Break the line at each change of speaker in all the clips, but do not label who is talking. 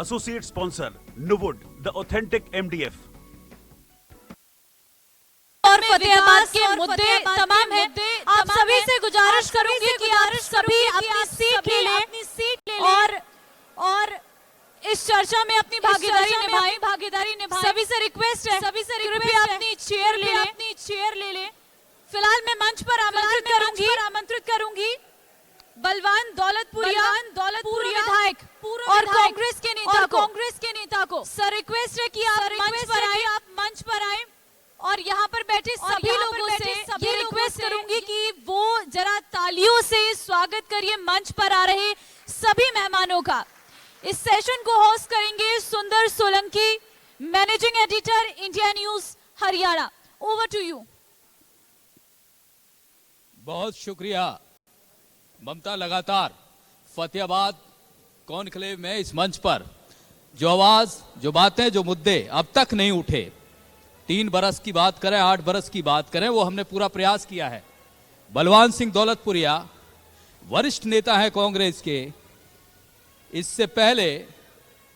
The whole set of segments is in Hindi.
Associate sponsor, Nuwood, the authentic MDF.
और फतेहाबाद के मुद्दे तमाम हैं। आप सभी से गुजारिश करूंगी कि आप सभी अपनी सीट ले लें और इस चर्चा में अपनी भागीदारी निभाएं। सभी से रिक्वेस्ट है, कृपया अपनी चेयर ले लें। फिलहाल मैं मंच पर आमंत्रित करूंगी बलवान दौलतपुरिया पूर्व विधायक और कांग्रेस के नेता को। सर रिक्वेस्ट है कि आप मंच पर आए और यहाँ पर बैठे सभी लोगों से ये रिक्वेस्ट करूंगी कि वो जरा तालियों से स्वागत करिए मंच पर आ रहे सभी मेहमानों का। इस सेशन को होस्ट करेंगे Sundar Solanki, managing editor, India News Haryana. Over to you.
बहुत शुक्रिया ममता। लगातार फतेहाबाद कॉन्क्लेव में इस मंच पर जो आवाज, जो बातें, जो मुद्दे अब तक नहीं उठे, 3 बरस की बात करें, 8 बरस की बात करें, वो हमने पूरा प्रयास किया है। बलवान सिंह दौलतपुरिया वरिष्ठ नेता हैं कांग्रेस के। इससे पहले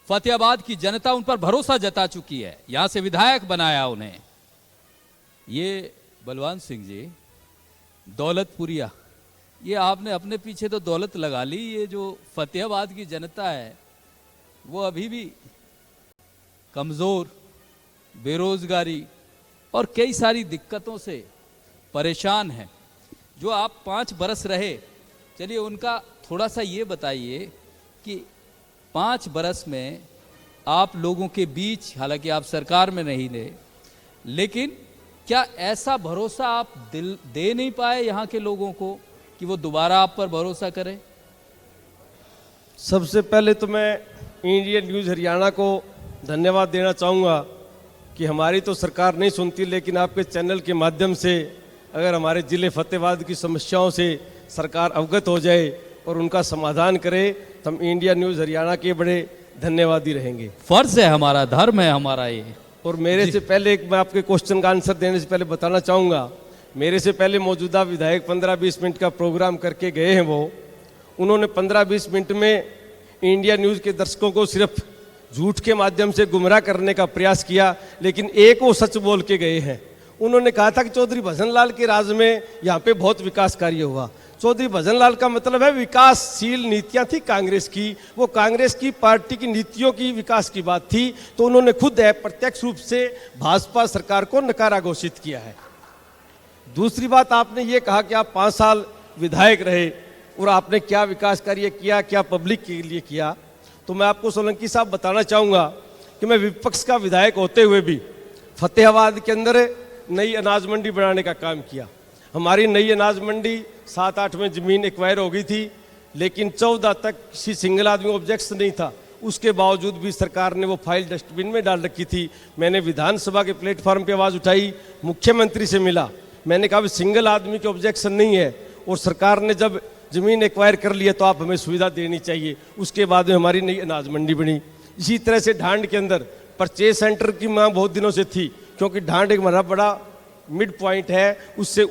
फतेहाबाद की जनता उन पर भरोसा जता चुकी है, यहां से विधायक बनाया उन्हें। ये बलवान सिंह जी दौलतपुरिया, ये आपने अपने पीछे तो दौलत लगा ली। ये जो फतेहाबाद की जनता है वो अभी भी कमजोर, बेरोजगारी और कई सारी दिक्कतों से परेशान है। जो आप 5 बरस रहे, चलिए उनका थोड़ा सा ये बताइए कि 5 बरस में आप लोगों के बीच, हालांकि आप सरकार में नहीं रहे, लेकिन क्या ऐसा भरोसा आप दे नहीं पाए यहाँ के लोगों को कि वो दोबारा आप पर भरोसा करें?
सबसे पहले तो मैं इंडियन न्यूज़ हरियाणा को धन्यवाद देना चाहूँगा कि हमारी तो सरकार नहीं सुनती, लेकिन आपके चैनल के माध्यम से अगर हमारे ज़िले फतेहाबाद की समस्याओं से सरकार अवगत हो जाए और उनका समाधान करे तो हम इंडिया न्यूज़ हरियाणा के बड़े धन्यवादी रहेंगे।
फर्ज है हमारा, धर्म है हमारा ये।
और मेरे से पहले मैं आपके क्वेश्चन का आंसर देने से पहले बताना चाहूँगा, मेरे से पहले मौजूदा विधायक 15-20 मिनट का प्रोग्राम करके गए हैं। उन्होंने 15-20 मिनट में इंडिया न्यूज़ के दर्शकों को सिर्फ झूठ के माध्यम से गुमराह करने का प्रयास किया, लेकिन एक वो सच बोल के गए हैं। उन्होंने कहा था कि चौधरी भजनलाल के राज में यहाँ पे बहुत विकास कार्य हुआ। चौधरी भजनलाल का मतलब है विकासशील नीतियाँ थी कांग्रेस की, वो कांग्रेस की पार्टी की नीतियों की विकास की बात थी। तो उन्होंने खुद प्रत्यक्ष रूप से भाजपा सरकार को नकारा घोषित किया है। दूसरी बात, आपने ये कहा कि आप 5 साल विधायक रहे और आपने क्या विकास कार्य किया, क्या पब्लिक के लिए किया। तो मैं आपको सोलंकी साहब बताना चाहूँगा कि मैं विपक्ष का विधायक होते हुए भी फतेहाबाद के अंदर नई अनाज मंडी बनाने का काम किया। हमारी नई अनाज मंडी 7-8 में ज़मीन एक्वायर हो गई थी, लेकिन 14 तक किसी सिंगल आदमी ऑब्जेक्शन नहीं था। उसके बावजूद भी सरकार ने वो फाइल डस्टबिन में डाल रखी थी। मैंने विधानसभा के प्लेटफॉर्म पे आवाज़ उठाई, मुख्यमंत्री से मिला, मैंने कहा सिंगल आदमी के ऑब्जेक्शन नहीं है और सरकार ने जब ज़मीन एक्वायर कर लिया तो आप हमें सुविधा देनी चाहिए। उसके बाद में हमारी नई अनाज मंडी बनी। इसी तरह से ढांड के अंदर परचेज सेंटर की मांग बहुत दिनों से थी, क्योंकि ढांड एक हमारा बड़ा मिड पॉइंट है। उससे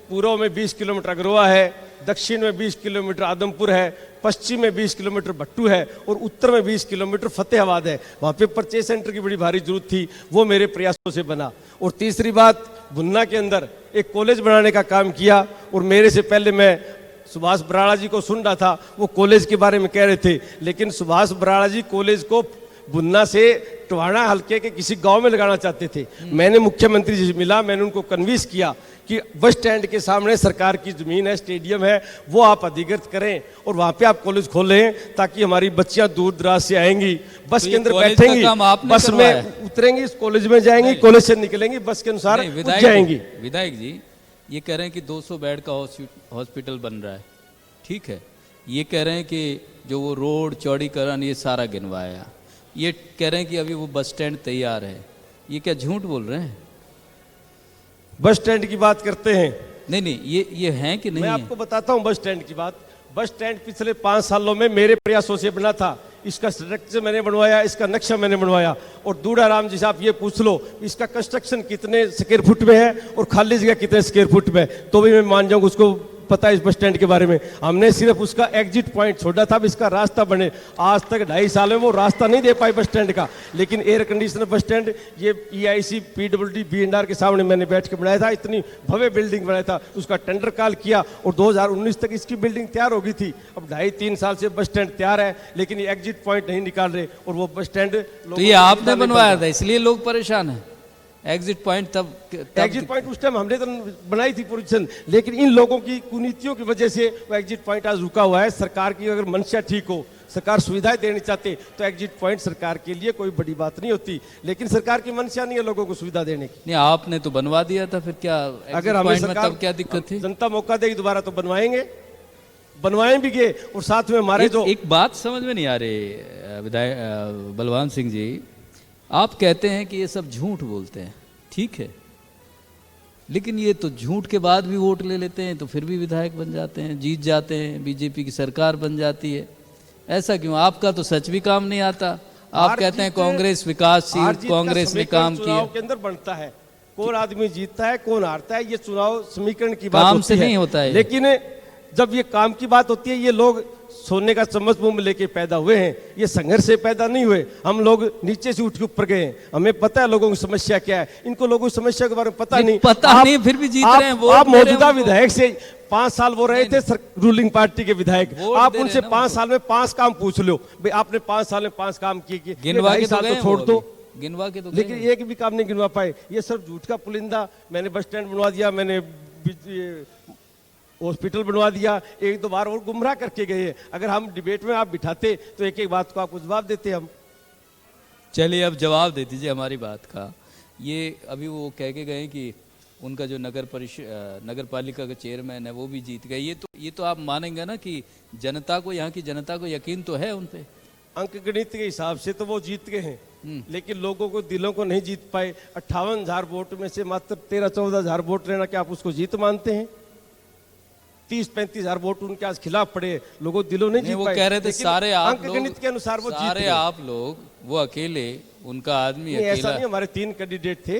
पूर्व में 20 किलोमीटर अग्रवा है, दक्षिण में 20 किलोमीटर आदमपुर है, पश्चिम में 20 किलोमीटर भट्टू है और उत्तर में 20 किलोमीटर फतेहाबाद है। वहाँ पे परचेज सेंटर की बड़ी भारी जरूरत थी, वो मेरे प्रयासों से बना। और तीसरी बात, भुन्ना के अंदर एक कॉलेज बनाने का काम किया। और मेरे से पहले मैं सुभाष बराड़ा जी को सुन रहा था, वो कॉलेज के बारे में कह रहे थे, लेकिन सुभाष बराड़ा जी कॉलेज को भुन्ना से टवाणा हल्के के किसी गांव में लगाना चाहते थे। मैंने मुख्यमंत्री जी से मिला, मैंने उनको कन्विंस किया कि बस स्टैंड के सामने सरकार की जमीन है, स्टेडियम है, वो आप अधिग्रहित करें और वहाँ पे आप कॉलेज खोलें, ताकि हमारी बच्चियां दूर दराज से आएंगी, बस के अंदर बैठेंगी, बस में उतरेंगी, कॉलेज में जाएंगी, कॉलेज से निकलेंगी, बस के अनुसार जाएंगी।
विधायक जी ये कह रहे हैं कि 200 बेड का हॉस्पिटल बन रहा है, ठीक है। ये कह रहे हैं कि जो वो रोड चौड़ीकरण ये सारा गिनवाया, ये कह रहे हैं कि अभी वो बस स्टैंड तैयार है। ये क्या झूठ बोल रहे हैं?
बस स्टैंड की बात करते हैं?
नहीं, ये है कि नहीं?
मैं आपको बताता हूँ बस स्टैंड की बात। बस स्टैंड पिछले 5 सालों में मेरे प्रयासों से बना था। इसका स्ट्रक्चर मैंने बनवाया, इसका नक्शा मैंने बनवाया। और दूढ़ाराम जी से आप ये पूछ लो इसका कंस्ट्रक्शन कितने स्क्वायर फुट में है और खाली जगह कितने स्क्वायर फुट में, तो भी मैं मान जाऊंगा उसको पता है इस बस स्टैंड के बारे में। हमने सिर्फ उसका एग्जिट पॉइंट छोड़ा था, अब इसका रास्ता बने। आज तक 2.5 साल में वो रास्ता नहीं दे पाए बस स्टैंड का। लेकिन एयर कंडीशनर बस स्टैंड ये EIC PWD B&R के सामने मैंने बैठ के बनाया था। इतनी भव्य बिल्डिंग बनाया था, उसका टेंडर कॉल किया और 2019 तक इसकी बिल्डिंग तैयार हो गई थी। अब 2.5-3 साल से बस स्टैंड तैयार है, लेकिन ये एग्जिट पॉइंट नहीं निकाल रहे और वो बस स्टैंड
तो ये आपने बनवाया था इसलिए लोग परेशान हैं। एग्जिट पॉइंट तब
एग्जिट पॉइंट उस टाइम हमने तो बनाई थी पोजीशन, लेकिन इन लोगों की कुनीतियों की वजह से वो एग्जिट पॉइंट आज रुका हुआ है। सरकार की अगर मंशा ठीक हो, सरकार सुविधाएं देनी चाहते तो एग्जिट पॉइंट सरकार के लिए कोई बड़ी बात नहीं होती, लेकिन सरकार की मंशा नहीं है लोगों को सुविधा देने की।
नहीं, आपने तो बनवा दिया था, फिर क्या
अगर हमें
में तब क्या दिक्कत थी?
जनता मौका देगी दोबारा तो बनवाएंगे, बनवाएं भी गए। और साथ में हमारे जो
एक बात समझ में नहीं आ रही विधायक बलवान सिंह जी, आप कहते हैं कि ये सब झूठ बोलते हैं, ठीक है, लेकिन ये तो झूठ के बाद भी वोट ले लेते हैं तो फिर भी विधायक बन जाते हैं, जीत जाते हैं, बीजेपी की सरकार बन जाती है। ऐसा क्यों? आपका तो सच भी काम नहीं आता। आप कहते हैं कांग्रेस विकासशील, कांग्रेस ने काम किया।
चुनाव के अंदर बनता है, कौन आदमी जीतता है कौन हारता है, ये चुनाव समीकरण की बात
काम
होती
से
है।
नहीं होता है।
लेकिन जब ये काम की बात होती है, ये लोग सोने का चम्मच मुंह में लेके पैदा हुए हैं, ये संघर्ष से पैदा नहीं हुए। हम लोग नीचे से उठ के ऊपर गए हैं, हमें पता है लोगों की समस्या क्या है। इनको लोगों की समस्या के बारे में पता नहीं,
नहीं, फिर भी जीत रहे हैं।
आप मौजूदा विधायक से 5 साल वो रहे थे रूलिंग पार्टी के विधायक, आप उनसे 5 साल में 5 काम पूछ लो, भाई आपने 5 साल में 5 काम किए,
गिनवा के
साल तो छोड़ दो,
गिनवा के तो,
लेकिन एक भी काम नहीं गिनवा पाए। ये सब झूठ का पुलिंदा। मैंने बस स्टैंड बनवा दिया, मैंने हॉस्पिटल बनवा दिया, 1-2 बार और गुमराह करके गए। अगर हम डिबेट में आप बिठाते तो एक एक बात को आपको जवाब देते हम।
चलिए अब जवाब दे दीजिए हमारी बात का। ये अभी वो कह के गए कि उनका जो नगर पालिका का चेयरमैन है वो भी जीत गए। ये तो आप मानेंगे ना कि जनता को, यहाँ की जनता को यकीन तो है उन पे।
अंक गणित के हिसाब से तो वो जीत गए हैं, लेकिन लोगों को दिलों को नहीं जीत पाए। 58,000 वोट में से मात्र 13-14,000 वोट लेना, क्या आप उसको जीत मानते हैं? 30-35,000 वोट उनके आज खिलाफ पड़े, लोगों दिलों नहीं जीत
वो
पाए।
कह रहे थे सारे आप
अंक गणित के अनुसार वो जीत
सारे आप लोग, वो अकेले, उनका आदमी अकेला।
ऐसा नहीं, हमारे 3 कैंडिडेट थे,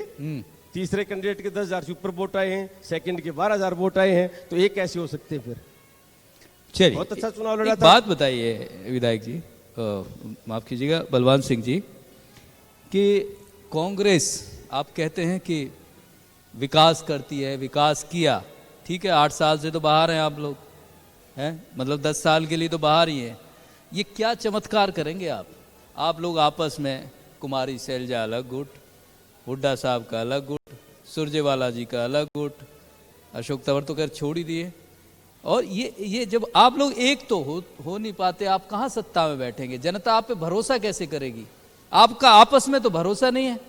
तीसरे कैंडिडेट के 10,000 से ऊपर वोट आए हैं, सेकंड के 12,000 वोट आए हैं, तो ये कैसे हो सकते हैं फिर?
चलिए,
बहुत अच्छा चुनाव लड़ा था।
बात बताइए विधायक जी, माफ कीजिएगा बलवान सिंह जी, कि कांग्रेस आप कहते हैं कि विकास करती है, विकास किया, ठीक है, 8 साल से तो बाहर हैं आप लोग, हैं, मतलब 10 साल के लिए तो बाहर ही हैं। ये क्या चमत्कार करेंगे आप लोग आपस में? कुमारी शैलजा अलग गुट, हुड्डा साहब का अलग गुट, सुरजेवाला जी का अलग गुट, अशोक तंवर तो खैर छोड़ ही दिए। और ये जब आप लोग एक तो हो नहीं पाते, आप कहाँ सत्ता में बैठेंगे? जनता आप पे भरोसा कैसे करेगी? आपका आपस में तो भरोसा नहीं है।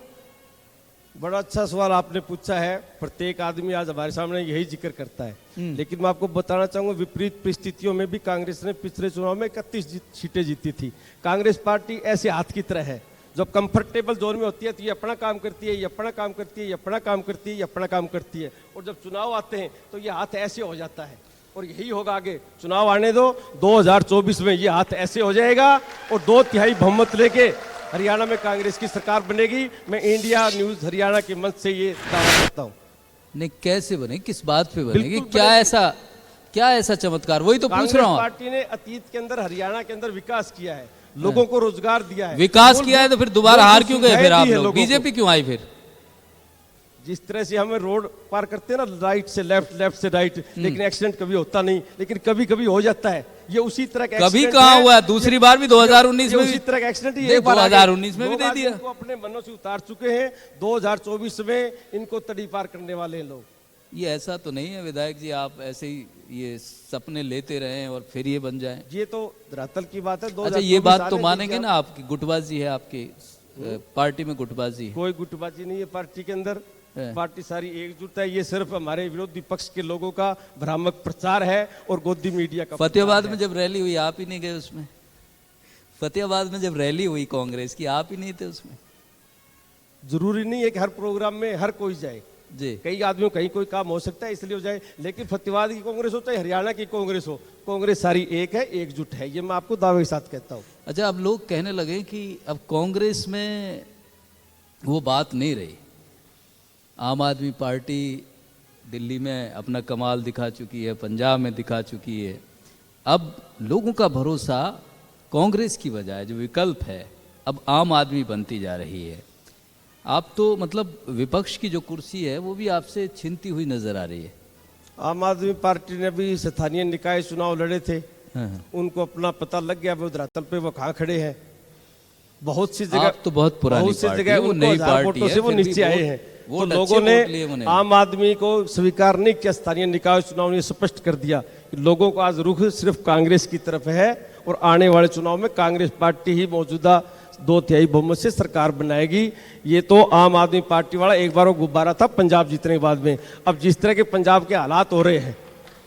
बड़ा अच्छा सवाल आपने पूछा है। प्रत्येक आदमी आज हमारे सामने यही जिक्र करता है, लेकिन मैं आपको बताना चाहूंगा, विपरीत परिस्थितियों में भी कांग्रेस ने पिछले चुनाव में 31 सीटें जीती थी। कांग्रेस पार्टी ऐसे हाथ की तरह है, जब कंफर्टेबल जोन में होती है तो ये अपना काम करती है, ये अपना काम करती है, ये अपना काम करती है, ये अपना काम करती है, और जब चुनाव आते हैं तो ये हाथ ऐसे हो जाता है। और यही होगा आगे, चुनाव आने दो, 2024 में ये हाथ ऐसे हो जाएगा और 2/3 बहुमत लेके हरियाणा में कांग्रेस की सरकार बनेगी। मैं इंडिया न्यूज हरियाणा के मंच से ये दावा करता हूँ।
नहीं, कैसे बने, किस बात पे बनेगी? क्या ऐसा चमत्कार? वही तो पूछ रहा हूँ।
पार्टी ने अतीत के अंदर हरियाणा के अंदर विकास किया है, लोगों को रोजगार दिया है।
विकास किया है तो फिर दोबारा हार क्यों गए? फिर आप लोग बीजेपी क्यों आई? फिर
जिस तरह से हमें रोड पार करते हैं ना, राइट से लेफ्ट, लेफ्ट से राइट, लेकिन एक्सीडेंट कभी होता नहीं, लेकिन कभी कभी हो जाता है। ये उसी तरह का
कभी कहाँ हुआ? दूसरी बार भी 2019 में
उसी तरह का एक्सीडेंट ही
2019 में भी दे दिया।
इनको अपने मनों से उतार चुके हैं, 2024 में इनको तड़ी पार करने वाले हैं लोग।
ये ऐसा तो नहीं है विधायक जी, आप ऐसे ही ये सपने लेते रहे और फिर ये बन जाए?
ये तो धरातल की बात है।
अच्छा, ये बात तो मानेंगे ना आपकी गुटबाजी है, आपकी पार्टी में गुटबाजी है?
कोई गुटबाजी नहीं है पार्टी के अंदर, पार्टी सारी एकजुट है। ये सिर्फ हमारे विरोधी पक्ष के लोगों का भ्रामक प्रचार है और गोदी मीडिया का।
फतेहाबाद में जब रैली हुई आप ही नहीं गए उसमें? फतेहाबाद में जब रैली हुई कांग्रेस की, आप ही नहीं थे उसमें?
जरूरी नहीं है कि हर प्रोग्राम में हर कोई जाए
जी,
कई आदमियों कहीं कोई काम हो सकता है इसलिए हो जाए, लेकिन फतेहाबाद की कांग्रेस हो चाहे हरियाणा की कांग्रेस हो, कांग्रेस सारी एक है, एकजुट है। ये मैं आपको दावे के साथ कहता हूँ।
अच्छा, अब लोग कहने लगे कि अब कांग्रेस में वो बात नहीं रही, आम आदमी पार्टी दिल्ली में अपना कमाल दिखा चुकी है, पंजाब में दिखा चुकी है। अब लोगों का भरोसा कांग्रेस की बजाय जो विकल्प है अब आम आदमी बनती जा रही है। आप तो मतलब विपक्ष की जो कुर्सी है वो भी आपसे छिनती हुई नजर आ रही है।
आम आदमी पार्टी ने भी स्थानीय निकाय चुनाव लड़े थे,
हाँ।
उनको अपना पता लग गया वो धरातल पे वो कहाँ खड़े हैं। बहुत सी जगह,
आप तो बहुत पुरानी
बहुत सी
पार्टी
जगह
है, वो
उनको
नई
1000
पार्टी
वोटों
है,
से वो
फिर भी
नीचे आए
वोट-
हैं। तो
वोट अच्छे
लोगों ने
वोट लिए उन्होंने।
आम आदमी को स्वीकार नहीं किया। स्थानीय निकाय चुनाव ने स्पष्ट कर दिया कि लोगों का आज रुख सिर्फ कांग्रेस की तरफ है और आने वाले चुनाव में कांग्रेस पार्टी ही मौजूदा 2/3 बहुमत से सरकार बनाएगी। ये तो आम आदमी पार्टी वाला एक बार वो गुब्बारा था पंजाब जीतने के बाद में। अब जिस तरह के पंजाब के हालात हो रहे हैं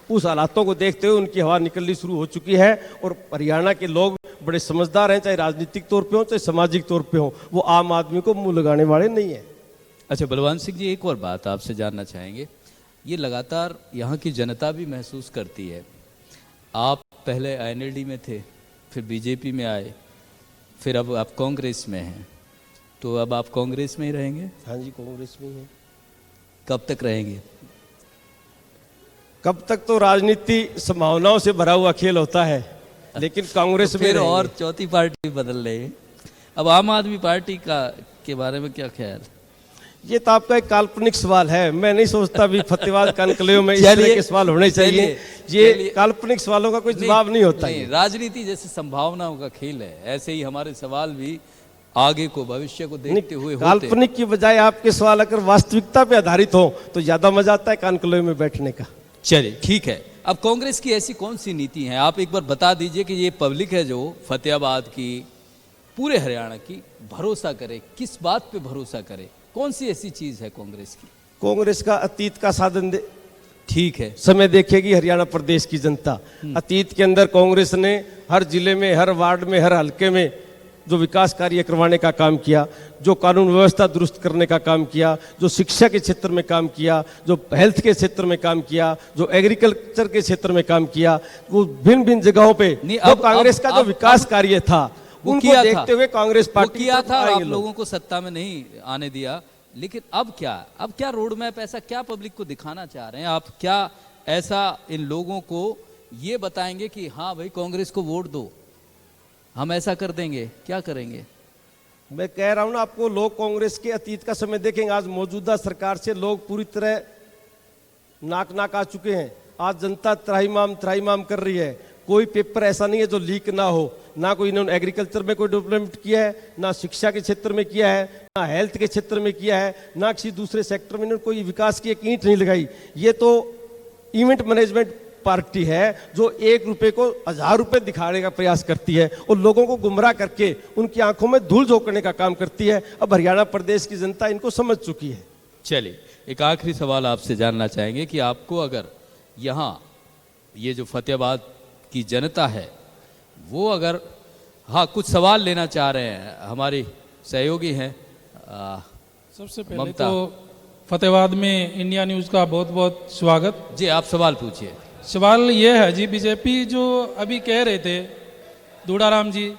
उस हालातों को देखते हुए उनकी हवा निकलनी शुरू हो चुकी है। और हरियाणा के लोग बड़े समझदार हैं, चाहे राजनीतिक तौर पे हो चाहे सामाजिक तौर पे हो, वो आम आदमी को मुंह लगाने वाले नहीं है।
अच्छा बलवान सिंह जी, एक और बात आपसे जानना चाहेंगे। ये लगातार यहाँ की जनता भी महसूस करती है, आप पहले आईएनएलडी में थे, फिर बीजेपी में आए, फिर अब आप कांग्रेस में हैं, तो अब आप कांग्रेस में ही रहेंगे?
हाँ जी, कांग्रेस में ही है।
कब तक रहेंगे?
कब तक तो राजनीति संभावनाओं से भरा हुआ खेल होता है, लेकिन कांग्रेस
तो
में
फिर
रहेंगे।
और चौथी पार्टी बदल रहे हैं। अब आम आदमी पार्टी का के बारे में क्या ख्याल?
ये तो आपका एक काल्पनिक सवाल है। मैं नहीं सोचता भी फतेहाबाद कॉन्क्लेव में इस तरह के सवाल होने चाहिए। ये काल्पनिक सवालों का कोई जवाब नहीं होता है।
राजनीति जैसे संभावनाओं का खेल है, ऐसे ही हमारे सवाल भी आगे को, भविष्य को देखते हुए होते।
काल्पनिक की बजाय आपके सवाल अगर वास्तविकता पे आधारित हो तो ज्यादा मजा आता है कॉन्क्लेव में बैठने का।
चलिए ठीक है। अब कांग्रेस की ऐसी कौन सी नीति है, आप एक बार बता दीजिए कि ये पब्लिक है जो फतेहाबाद की, पूरे हरियाणा की, भरोसा करे, किस बात पे भरोसा करे, कौन सी ऐसी चीज है कांग्रेस की?
कांग्रेस का अतीत का साधन दे,
ठीक है,
समय देखेगी हरियाणा प्रदेश की जनता। अतीत के अंदर कांग्रेस ने हर जिले में, हर वार्ड में, हर हल्के में जो विकास कार्य करवाने का काम किया, जो कानून व्यवस्था दुरुस्त करने का काम किया, जो शिक्षा के क्षेत्र में काम किया, जो हेल्थ के क्षेत्र में काम किया, जो एग्रीकल्चर के क्षेत्र में काम किया, वो भिन्न भिन्न जगहों पे जो कांग्रेस का जो विकास कार्य था उनको देखते हुए कांग्रेस पार्टी
किया था। आप लोगों को सत्ता में नहीं आने दिया, लेकिन अब क्या रोड मैप, ऐसा क्या पब्लिक को दिखाना चाह रहे हैं आप? क्या ऐसा इन लोगों को ये बताएंगे कि हाँ भाई कांग्रेस को वोट दो, हम ऐसा कर देंगे? क्या करेंगे?
मैं कह रहा हूं ना आपको, लोग कांग्रेस के अतीत का समय देखेंगे। आज मौजूदा सरकार से लोग पूरी तरह नाक आ चुके हैं। आज जनता त्राहिमाम कर रही है। कोई पेपर ऐसा नहीं है जो लीक ना हो। ना कोई इन्होंने एग्रीकल्चर में कोई डेवलपमेंट किया है, ना शिक्षा के क्षेत्र में किया है, ना हेल्थ के क्षेत्र में किया है, ना किसी दूसरे सेक्टर में इन्होंने कोई विकास की एक ईंट नहीं लगाई। ये तो इवेंट मैनेजमेंट पार्टी है जो 1 रुपए को 1000 रुपए दिखाने का प्रयास करती है और लोगों को गुमराह करके उनकी आंखों में धूल झोंकने का काम करती है। अब हरियाणा प्रदेश की जनता इनको समझ चुकी है।
चलिए एक आखिरी सवाल आपसे जानना चाहेंगे कि आपको अगर यहाँ ये जो फतेहाबाद की जनता है वो अगर, हाँ कुछ सवाल लेना चाह रहे हैं, हमारी सहयोगी हैं
सबसे पहले
ममता।
तो फतेहाबाद में इंडिया न्यूज़ का बहुत बहुत स्वागत
जी। आप सवाल पूछिए।
सवाल ये है जी, बीजेपी जो अभी कह रहे थे, दूड़ाराम जी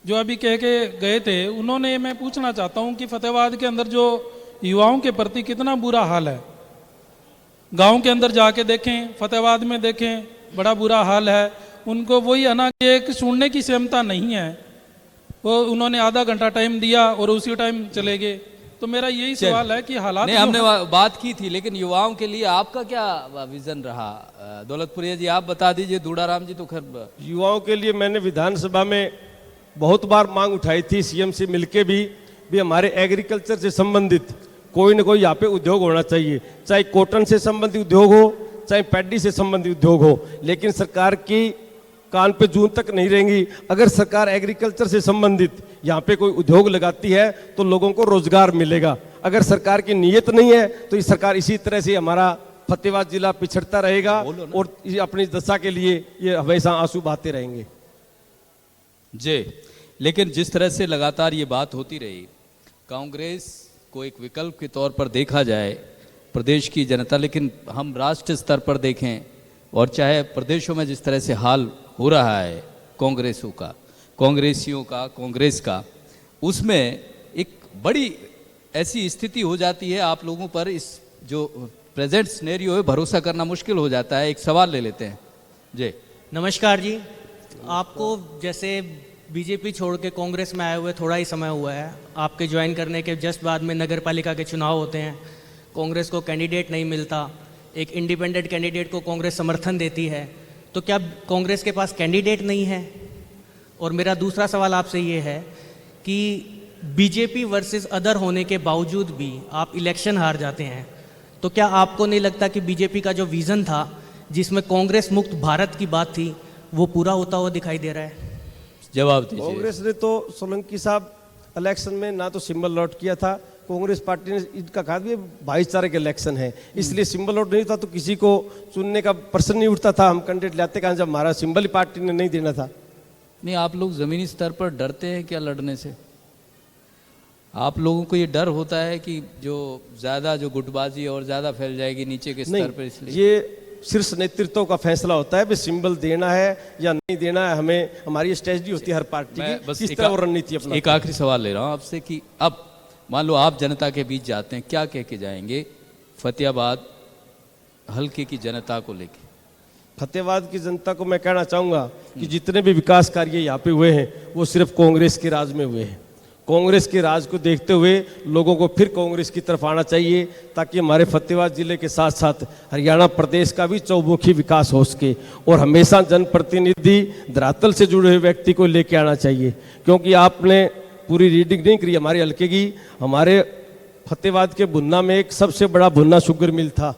जो अभी कह के गए थे, उन्होंने, मैं पूछना चाहता हूँ कि फतेहाबाद के अंदर जो युवाओं के प्रति कितना बुरा हाल है। गांव के अंदर जाके देखें, फतेहाबाद में देखें, बड़ा बुरा हाल है। उनको वही है ना कि एक सुनने की क्षमता नहीं है। वो उन्होंने आधा घंटा टाइम दिया और उसी टाइम चले गए। तो मेरा यही सवाल है कि हालात
नहीं, हमने बात की थी, लेकिन युवाओं के लिए आपका क्या विजन रहा? दौलतपुरिया जी आप बता दीजिए। दूड़ाराम जी तो खैर,
युवाओं के लिए मैंने विधानसभा में बहुत बार मांग उठाई थी, सीएम से मिलके भी हमारे एग्रीकल्चर से संबंधित कोई ना कोई यहाँ पे उद्योग होना चाहिए। चाहे कॉटन से संबंधित उद्योग हो, चाहे पैडी से संबंधित उद्योग हो, लेकिन सरकार की कान पे जून तक नहीं रहेंगी। अगर सरकार एग्रीकल्चर से संबंधित यहाँ पे कोई उद्योग लगाती है तो लोगों को रोजगार मिलेगा। अगर सरकार की नीयत नहीं है तो ये सरकार इसी तरह से हमारा फतेहाबाद जिला पिछड़ता रहेगा और अपनी दशा के लिए ये हमेशा आंसू बहाते रहेंगे।
जी, लेकिन जिस तरह से लगातार ये बात होती रही, कांग्रेस को एक विकल्प के तौर पर देखा जाए प्रदेश की जनता, लेकिन हम राष्ट्र स्तर पर देखें और चाहे प्रदेशों में जिस तरह से हाल हो रहा है कांग्रेसियों का, कांग्रेस का, उसमें एक बड़ी ऐसी स्थिति हो जाती है आप लोगों पर इस जो प्रेजेंट सिनेरियो है भरोसा करना मुश्किल हो जाता है। एक सवाल ले लेते हैं जी।
नमस्कार जी। आपको जैसे बीजेपी छोड़ के कांग्रेस में आए हुए थोड़ा ही समय हुआ है, आपके ज्वाइन करने के जस्ट बाद में नगर पालिका के चुनाव होते हैं, कांग्रेस को कैंडिडेट नहीं मिलता, एक इंडिपेंडेंट कैंडिडेट को कांग्रेस समर्थन देती है, तो क्या कांग्रेस के पास कैंडिडेट नहीं है? और मेरा दूसरा सवाल आपसे ये है कि बीजेपी वर्सेस अदर होने के बावजूद भी आप इलेक्शन हार जाते हैं, तो क्या आपको नहीं लगता कि बीजेपी का जो विज़न था जिसमें कांग्रेस मुक्त भारत की बात थी वो पूरा होता हुआ दिखाई दे रहा है?
जवाब दीजिए।
कांग्रेस ने तो सोलंकी साहब इलेक्शन में ना तो सिंबल लॉट किया था, कांग्रेस पार्टी ने इनका कहा भी भाईचारे के इलेक्शन है, इसलिए सिंबल लॉट नहीं था तो किसी को चुनने का प्रश्न नहीं उठता था। हम कैंडिडेट लाते कहाँ, जब हमारा सिंबल ही पार्टी ने नहीं देना था।
नहीं, आप लोग जमीनी स्तर पर डरते हैं क्या लड़ने से? आप लोगों को ये डर होता है कि जो ज्यादा जो गुटबाजी और ज्यादा फैल जाएगी नीचे के स्तर पर, इसलिए?
ये शीर्ष नेतृत्व का फैसला होता है भी सिंबल देना है या नहीं देना है। हमें हमारी स्ट्रेटजी होती है हर पार्टी की,
बस
किस तरह वो रणनीति अपना।
एक आखिरी सवाल ले रहा हूँ आपसे कि अब मान लो आप जनता के बीच जाते हैं, क्या कह के जाएंगे फतेहाबाद हल्के की जनता को लेके?
फतेहाबाद की जनता को मैं कहना चाहूंगा कि जितने भी विकास कार्य यहाँ पे हुए हैं वो सिर्फ कांग्रेस के राज में हुए हैं। कांग्रेस के राज को देखते हुए लोगों को फिर कांग्रेस की तरफ आना चाहिए, ताकि हमारे फतेहाबाद जिले के साथ साथ हरियाणा प्रदेश का भी चौमुखी विकास हो सके। और हमेशा जनप्रतिनिधि धरातल से जुड़े हुए व्यक्ति को लेके आना चाहिए, क्योंकि आपने पूरी रीडिंग नहीं करी हमारे हल्के की। हमारे फतेहाबाद के भुन्ना में एक सबसे बड़ा भुन्ना शुगर मिल था,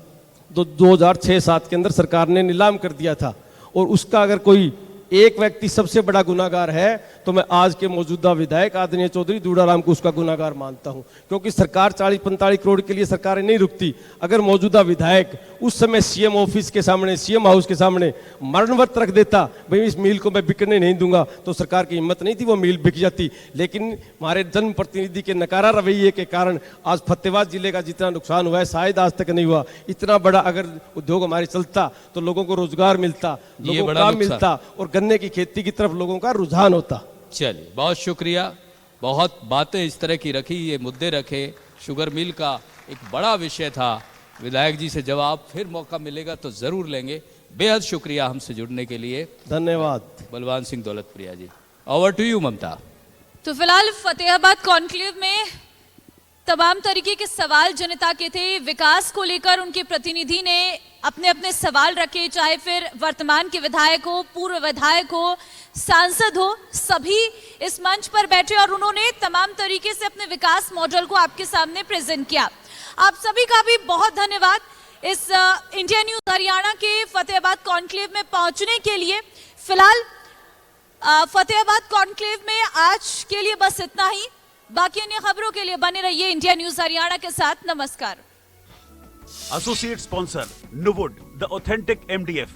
2006-7 के अंदर सरकार ने नीलाम कर दिया था। और उसका अगर कोई एक व्यक्ति सबसे बड़ा गुनाहगार है तो मैं आज के मौजूदा विधायक आदरणीय चौधरी दूड़ाराम को उसका गुनाहगार मानता हूं, क्योंकि सरकार 40-45 करोड़ के लिए सरकारें नहीं रुकती। अगर मौजूदा विधायक उस समय सीएम ऑफिस के सामने, सीएम हाउस के सामने मरणव्रत रख देता, भाई इस मिल को मैं बिकने नहीं दूंगा, तो सरकार की हिम्मत नहीं थी, वो मिल बिक जाती। लेकिन हमारे जनप्रतिनिधि के नकारा रवैये के कारण आज फतेहाबाद जिले का जितना नुकसान हुआ है शायद आज तक नहीं हुआ। इतना बड़ा अगर उद्योग हमारे चलता तो लोगों को रोजगार मिलता, लोगों को काम मिलता और गन्ने की खेती की तरफ लोगों का रुझान होता।
चलिए, बहुत शुक्रिया। बहुत बातें इस तरह की रखी, ये मुद्दे रखे, शुगर मिल का एक बड़ा विषय था। विधायक जी से जवाब फिर मौका मिलेगा तो जरूर लेंगे। बेहद शुक्रिया हमसे जुड़ने के लिए,
धन्यवाद।
बलवान सिंह दौलतप्रिया जी। ओवर टू यू ममता।
तो फिलहाल फतेहाबाद कॉन्क्लेव में तमाम तरीके के सवाल जनता के थे। विकास को लेकर उनके प्रतिनिधि ने अपने अपने सवाल रखे, चाहे फिर वर्तमान के विधायक हो, पूर्व विधायक हो, सांसद हो, सभी इस मंच पर बैठे और उन्होंने तमाम तरीके से अपने विकास मॉडल को आपके सामने प्रेजेंट किया। आप सभी का भी बहुत धन्यवाद इस इंडिया न्यूज हरियाणा के फतेहाबाद कॉन्क्लेव में पहुंचने के लिए। फिलहाल फतेहाबाद कॉन्क्लेव में आज के लिए बस इतना ही। बाकी अन्य खबरों के लिए बने रहिए इंडिया न्यूज हरियाणा के साथ। नमस्कार।
Associate sponsor, Nuwood, the authentic MDF.